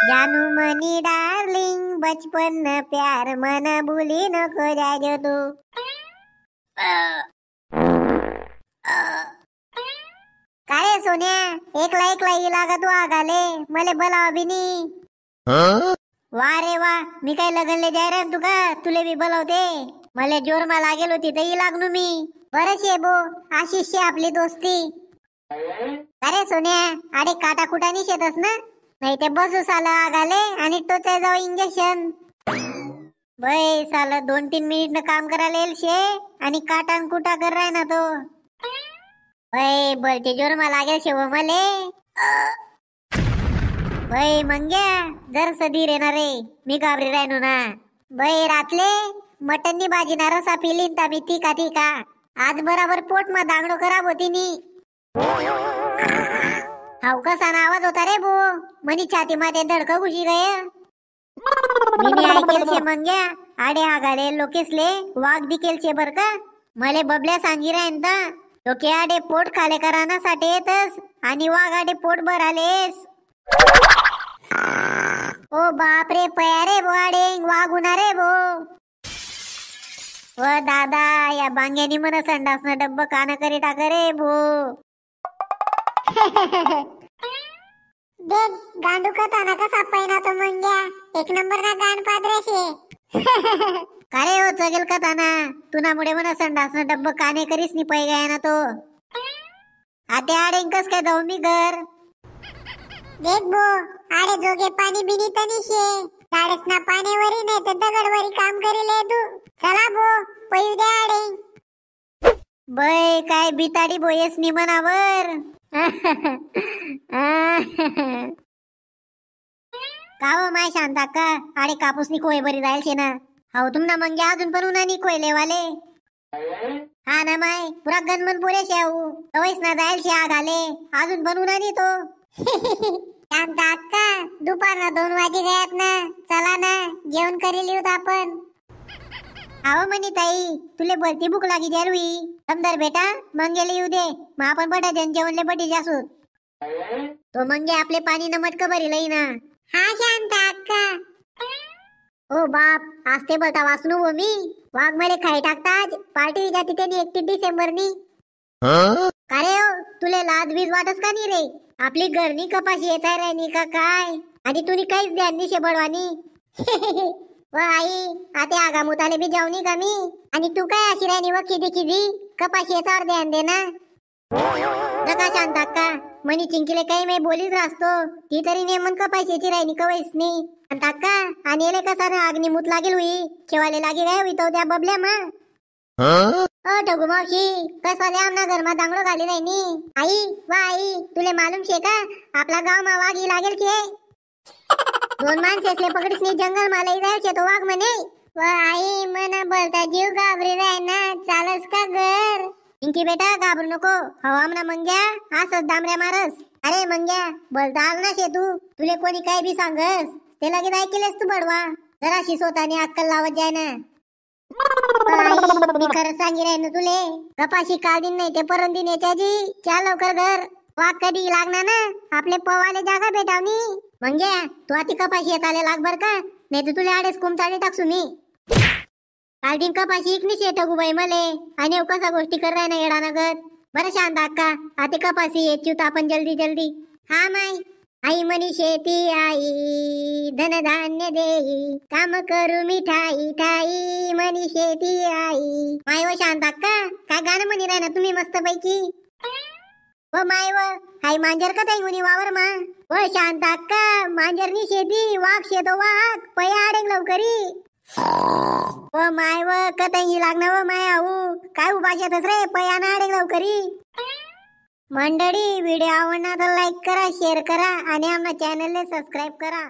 जानू मनी डार्लिंग बचपन न प्यार मन भूली नको जाजो तू. काय सोन्या एकला एकला लागा तू आगाले मले बोलाव बी नी. वा रे वा मी काय लगनले जाय रे तू का तुले बी बोलवते. मले जोर मा लागेल होती तर लागनु मी. बरं शे बो आशिष शे आपली दोस्ती. अरे सोन्या अरे काटा कुटा नाही शेतस ना नाही ते बसू साला आगाले आणि टोचे जाऊ इंजेक्शन. बाई साला 2-3 मिनिट न काम करायला येईल शे आणि काटा कुटा कर राय ना तो. बाई बोलते जोर मा लागेल शे वो मले. बाई मंग्या जर सदी रे ना रे मी घाबरी राहनो ना. बाई रातले मटन नी भाजी ना रसा पिलीन ता मी ती का आज बराबर पोट मा दांगडो खराब होती नी. हाव कसा आवाज होता रे बो मनी छाती मध्ये धडका घुशी गये. मी ऐकेल छे मंग्या आडे आगाडे लोकेसले वाघ दिकेल छे बर का. मले बबल्या सांगी राहीन ता लोके आडे पोट खाले कराना साठी येतस आणि वाघ आडे पोट भरालेस. ओ बाप रे पया रे बो आडे वाघ उना रे बो. व दादा या बांग्यानी मन संडास न डब्ब कान करी टाक रे भो. देख गांडू कथा कसा पैना तो मंग्या एक नंबर ना गाण पादरे शे. कारे हो चगेल कथा ना तुनामुळे मन संडास न डब्ब काने करीस नी पै गया ना तो. आते आडे कस काय जाऊ मी घर. देख बो आडे जोगे पाणी बिनी तनी शे झाडस ना पाण्यावरी नाही तर दगडवरी काम करीले तू. चला बो पयू दे आडे. बय काय बिताडी बोयस नी मनावर. काव माय शांता का आडे कापूस नी कोय बरी जाईल शे ना. हाव तुमना मंगे अजून पण उन्हा नी कोयले वाले. हा ना माय पुरा गनमन पुरे शे आऊ तवैस ना जाईल शे आगाले अजून पण उन्हा नी तो. शांता अक्का दुपारना 2 वाजे गयात ना चला ना जेवण करी लिहूत आपण. आव मनी ताई तुले भरती भूक लागी जरूई समदर बेटा मंगेले येऊ दे मग आपण बटा जेवणले बटी जासू. तो मंगे आपले पाणी न मटक भरी लई ना. हा शांता अक्का. ओ बाप आस्ते बोलता वासनू वो मी वाघ मले खाई टाकता आज पार्टी जाती ते 31 डिसेंबर नी. कारे हो तुले लाज बीज वाटस का नी रे आपली घरनी कपाशी येताय राहिनी का काय आणि तुनी काहीच ध्यान नी शे बडवानी. व आई आते आगा मुताले भी जाऊनी का मी आणि तू काय अशी राहिनी व खिदी कपाशी याच्यावर ध्यान दे ना. नका शांत अक्का मनी चिंकीले काही मी बोलीच राहतो ती तरी नेमन कपाशीची राहिनी कवैस नी. शांत अक्का आणि एले कसा ना अग्नी मुत लागेल हुई केवाले लागी गए हुई तो त्या बबल्या मा. ठगू मावशी कसा दे आमना घर मा दांगडो घाली राहिनी. आई वा आई तुले मालूम शे का आपला गाव मा वाघी लागेल छे. 2 माणसेसले पकडीस नी जंगल मा लई जायचे तो वाघ म्हणे. व आई मना बोलता जीव घाबरी राय ना चालस का घर. इंकी बेटा घाबरू नको हवा मना मंग्या असच दामऱ्या मारस. अरे मंग्या बोलता आल ना शे तू तुले कोणी काय बी सांगस ते लगेच ऐकेलेस तू बडवा जराशी स्वतःने अक्कल लावत जाय ना. मी खरं सांगी राहीन तुले कपाशी काल दिन नाही ते परम दिन याच्याजी चाल लवकर घर वाघ कधी लागणार ना आपले पवाले जागा भेटावनी. म्हणजे तू आती कपाशी येत आले लाग बर का नाही तर तुले आडेच कुमचाडी टाकसू मी. काल दिन कपाशी इकनी शे ठगू बाई मले आणि कसा गोष्टी कर राय ना येडा नगत. बरं शांत अक्का आते कपाशी येत आपण जल्दी. हा माय आई मनी शेती आई धन धान्य देई काम करू मिठाई ठाई मनी शेती आई. माय व शांत अक्का काय गाणं म्हणी राय ना तुम्ही मस्त पैकी. व माय व हाय मांजर का ताई उनी वावर मा. व शांत अक्का मांजरनी शेती वाघ शेतो वाघ पया आडेंग लवकरी. व माय व कतही लागणार व माय आऊ काय उभा शेतस रे पया ना आडेंग लवकरी. मंडळी व्हिडिओ आवडला तर लाईक करा शेअर करा आणि आमच्या चॅनलला सबस्क्राईब करा.